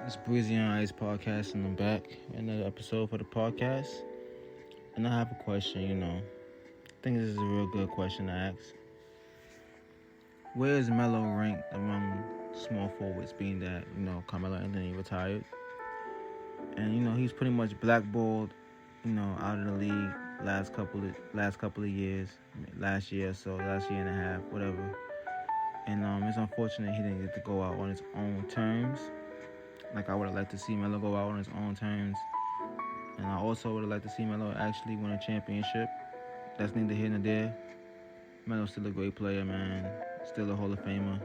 It's Breezy on Ice Podcast, and I'm back. Another episode for the podcast. And I have a question, I think this is a real good question to ask. Where is Melo ranked among small forwards, being that, Carmelo Anthony retired? And, he's pretty much blackballed, out of the league last couple of years, last year or so, last year and a half, whatever. And it's unfortunate he didn't get to go out on his own terms. Like, I would have liked to see Melo go out on his own terms. And I also would have liked to see Melo actually win a championship. That's neither here nor there. Melo's still a great player, man. Still a Hall of Famer.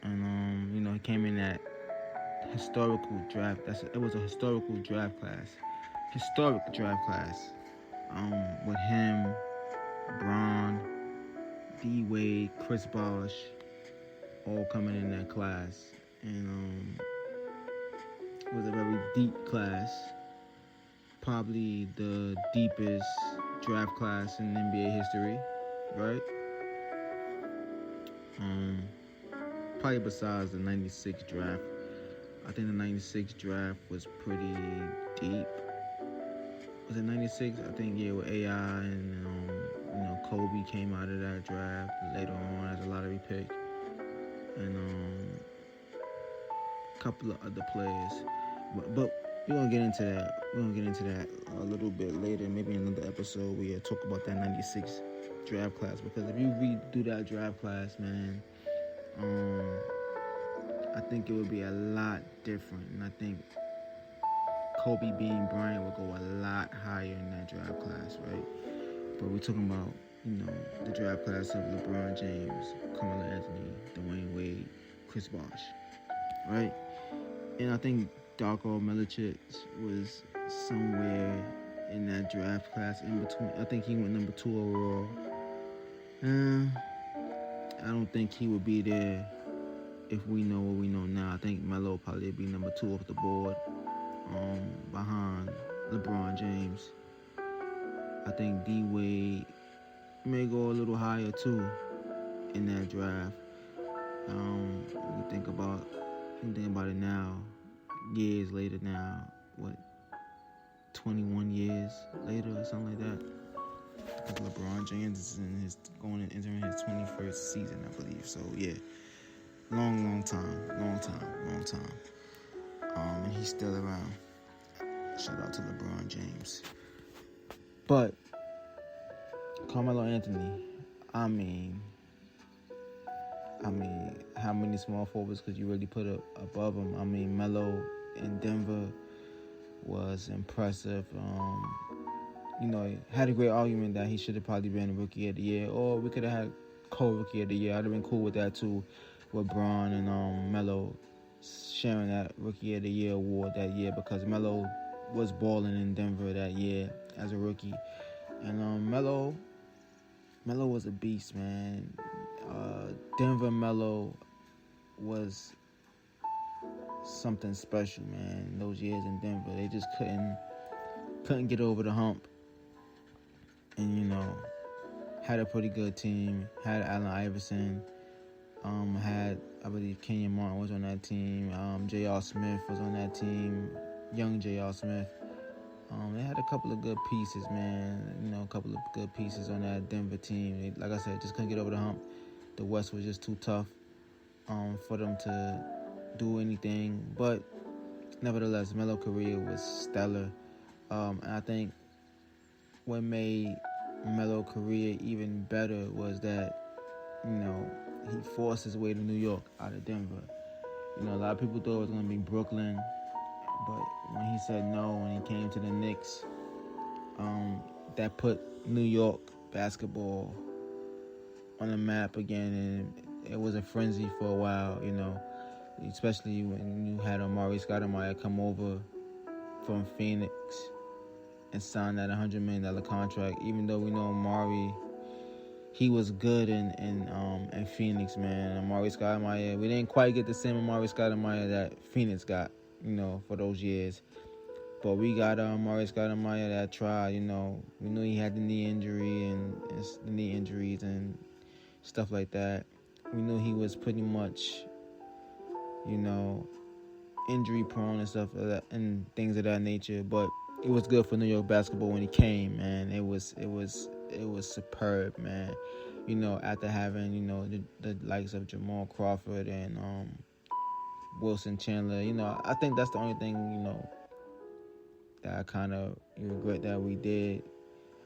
And, he came in that historical draft. It was a historical draft class. Historic draft class. With him, Bron, D. Wade, Chris Bosh, all coming in that class. And, it was a very deep class, probably the deepest draft class in NBA history, right? Probably besides the 96 draft. I think the 96 draft was pretty deep. Was it 96? I think, yeah, with AI and, Kobe came out of that draft later on as a lottery pick. And, a couple of other players. But we're going to get into that. We're going to get into that a little bit later. Maybe in another episode we talk about that 96 draft class. Because if you redo that draft class, man, I think it would be a lot different. And I think Kobe being Bryant would go a lot higher in that draft class, right? But we're talking about, the draft class of LeBron James, Carmelo Anthony, Dwayne Wade, Chris Bosh, right? And I think Darko Milicic was somewhere in that draft class in between. I think he went number 2 overall. I don't think he would be there if we know what we know now. I think Melo probably would be number 2 off the board, behind LeBron James. I think D. Wade may go a little higher too in that draft. You think about it now. Years later now, 21 years later or something like that. Because LeBron James is entering his 21st season, I believe. So yeah, long time. And he's still around. Shout out to LeBron James. But Carmelo Anthony, I mean, how many small forwards could you really put above him? I mean, Melo in Denver was impressive. Had a great argument that he should have probably been Rookie of the Year, or we could have had co-Rookie of the Year. I'd have been cool with that too, with Bron and Melo sharing that Rookie of the Year award that year, because Melo was balling in Denver that year as a rookie, and Melo was a beast, man. Denver Melo was something special, man. Those years in Denver, they just couldn't get over the hump. And had a pretty good team. Had Allen Iverson. Had, I believe, Kenyon Martin was on that team. J.R. Smith was on that team. Young J.R. Smith. They had a couple of good pieces, man. A couple of good pieces on that Denver team. They, like I said, just couldn't get over the hump. The West was just too tough for them to do anything. But nevertheless, Melo's career was stellar. And I think what made Melo's career even better was that, he forced his way to New York out of Denver. A lot of people thought it was going to be Brooklyn. But when he said no, when he came to the Knicks, that put New York basketball on the map again, and it was a frenzy for a while, especially when you had Amari Stoudemire come over from Phoenix and sign that $100 million contract. Even though we know Amari, he was good in Phoenix, man. Amari Stoudemire, we didn't quite get the same Amari Stoudemire that Phoenix got, for those years. But we got Amari Stoudemire that tried, We knew he had the knee injury and the knee injuries and stuff like that. We knew he was pretty much, injury prone and stuff like that, and things of that nature. But it was good for New York basketball when he came, man. It was superb, man. After having the likes of Jamal Crawford and Wilson Chandler, I think that's the only thing that I kind of regret that we did.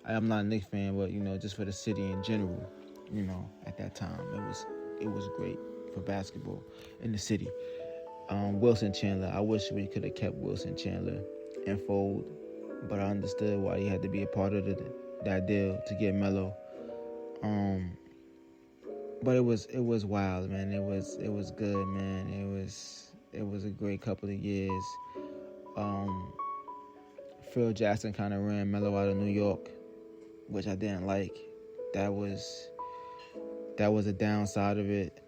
I'm not a Knicks fan, but just for the city in general, at that time it was great for basketball in the city. Wilson Chandler, I wish we could have kept Wilson Chandler in fold, but I understood why he had to be a part of that deal to get Melo. But it was wild, man. It was good, man. It was a great couple of years. Phil Jackson kind of ran Melo out of New York, which I didn't like. That was a downside of it.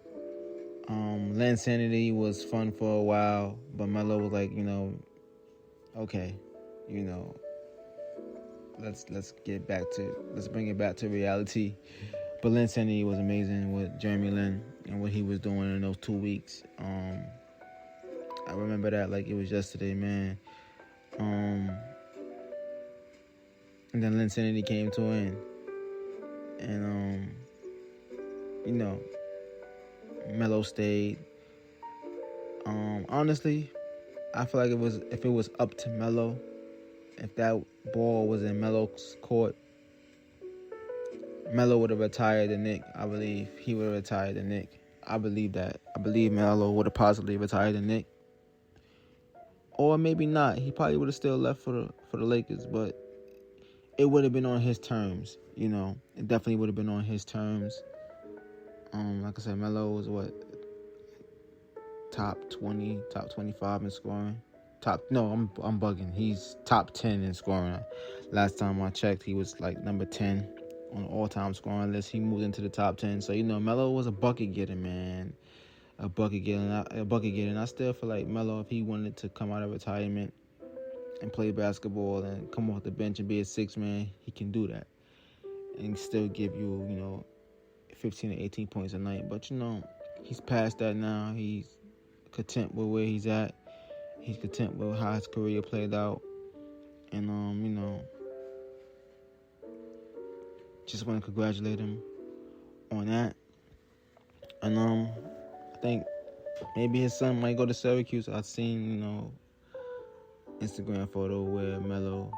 Len Sanity was fun for a while, but Melo was like, okay, let's bring it back to reality. But Len Sanity was amazing with Jeremy Lin and what he was doing in those 2 weeks. I remember that like it was yesterday, man. And then Len Sanity came to an end. And Melo stayed. Honestly, I feel like if it was up to Melo, if that ball was in Melo's court, Melo would have retired the Knick. I believe he would have retired the Knick. I believe that. I believe Melo would have possibly retired the Knick. Or maybe not. He probably would have still left for the Lakers, but it would have been on his terms. It definitely would have been on his terms. Like I said, Melo was top 20, top 25 in scoring. I'm bugging. He's top 10 in scoring. Last time I checked, he was like number 10 on the all-time scoring list. He moved into the top 10. So, Melo was a bucket getter, man. A bucket getter. And I still feel like Melo, if he wanted to come out of retirement and play basketball and come off the bench and be a six man, he can do that. And still give you, 15 to 18 points a night. But, he's past that now. He's content with where he's at. He's content with how his career played out. And, just want to congratulate him on that. And, I think maybe his son might go to Syracuse. I've seen, Instagram photo where Melo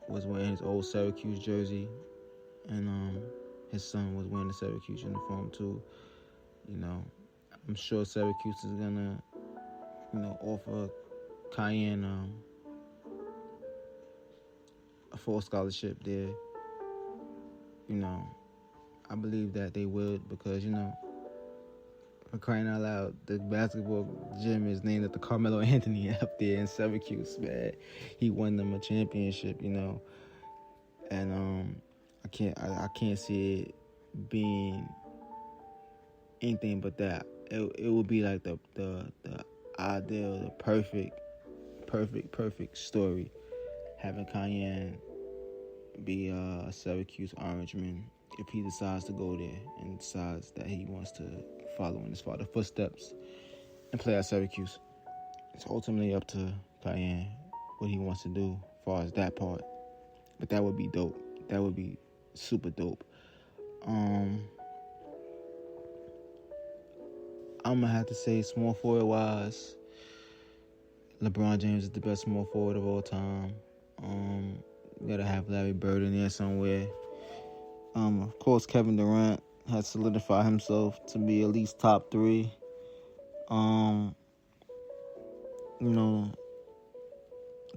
was wearing his old Syracuse jersey. And, his son was wearing the Syracuse uniform too. I'm sure Syracuse is gonna, offer Cayenne a full scholarship there. I believe that they would because, for crying out loud, the basketball gym is named after Carmelo Anthony up there in Syracuse, man. He won them a championship, and I can't see it being anything but that. It would be like the ideal, the perfect story, having Cayenne be a Syracuse Orangeman if he decides to go there and decides that he wants to follow in his father's footsteps and play at Syracuse. It's ultimately up to Cayenne what he wants to do as far as that part. But that would be dope. That would be super dope. I'm gonna have to say small forward wise, LeBron James is the best small forward of all time. We gotta have Larry Bird in there somewhere. Of course, Kevin Durant has solidified himself to be at least top 3. I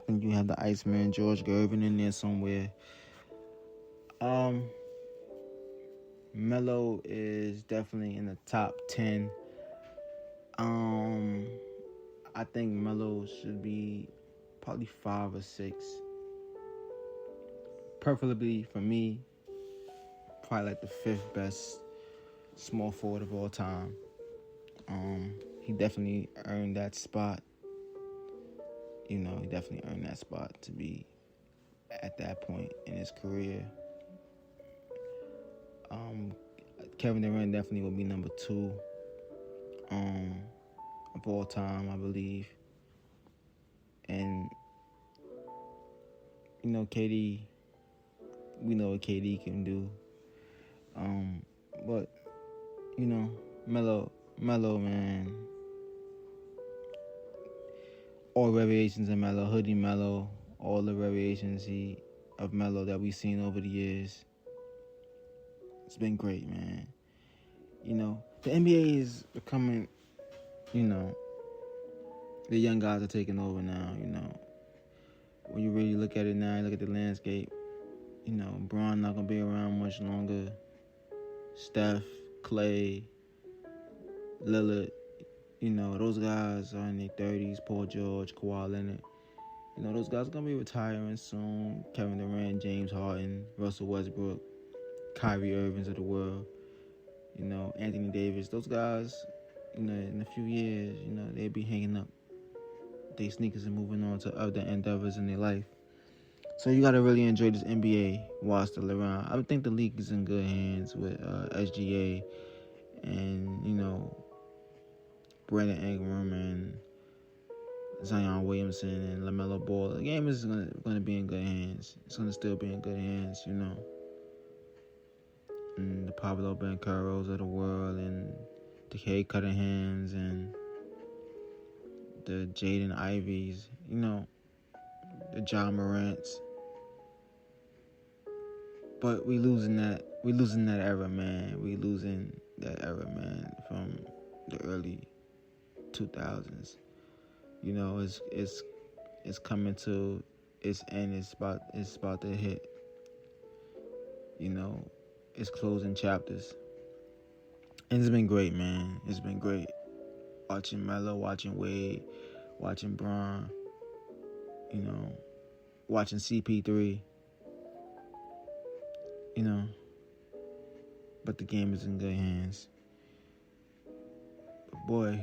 think you have the Iceman, George Gervin in there somewhere. Melo is definitely in the top 10. I think Melo should be probably 5 or 6. Preferably for me, probably like the 5th best small forward of all time. He definitely earned that spot. He definitely earned that spot to be at that point in his career. Kevin Durant definitely will be number 2 of all time, I believe. KD, we know what KD can do. But Melo, man, all variations of Melo, hoodie Melo, all the variations of Melo that we've seen over the years. It's been great, man. The NBA is becoming, the young guys are taking over now, When you really look at it now, you look at the landscape, Bron not going to be around much longer. Steph, Clay, Lillard, those guys are in their 30s. Paul George, Kawhi Leonard. Those guys are going to be retiring soon. Kevin Durant, James Harden, Russell Westbrook, Kyrie Irvings of the world. Anthony Davis. Those guys, in a few years, they'll be hanging up their sneakers and moving on to other endeavors in their life. So you got to really enjoy this NBA while it's still around. I think the league is in good hands with SGA and, Brandon Ingram and Zion Williamson and LaMelo Ball. The game is going to be in good hands. It's going to still be in good hands, And the Pablo Bancheros of the world and the Kay Cunninghams and the Jaden Ivies, the John Morants. But we losing that era, man. We losing that era, man, from the early 2000s. It's coming to its end. It's about to hit. It's closing chapters. And it's been great, man. It's been great. Watching Melo, watching Wade, watching Bron, watching CP3. But the game is in good hands. But boy,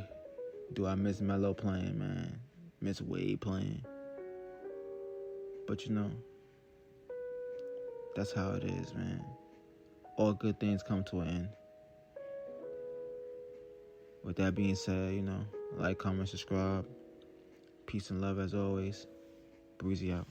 do I miss Melo playing, man. Miss Wade playing. But that's how it is, man. All good things come to an end. With that being said, like, comment, subscribe. Peace and love as always. Breezy out.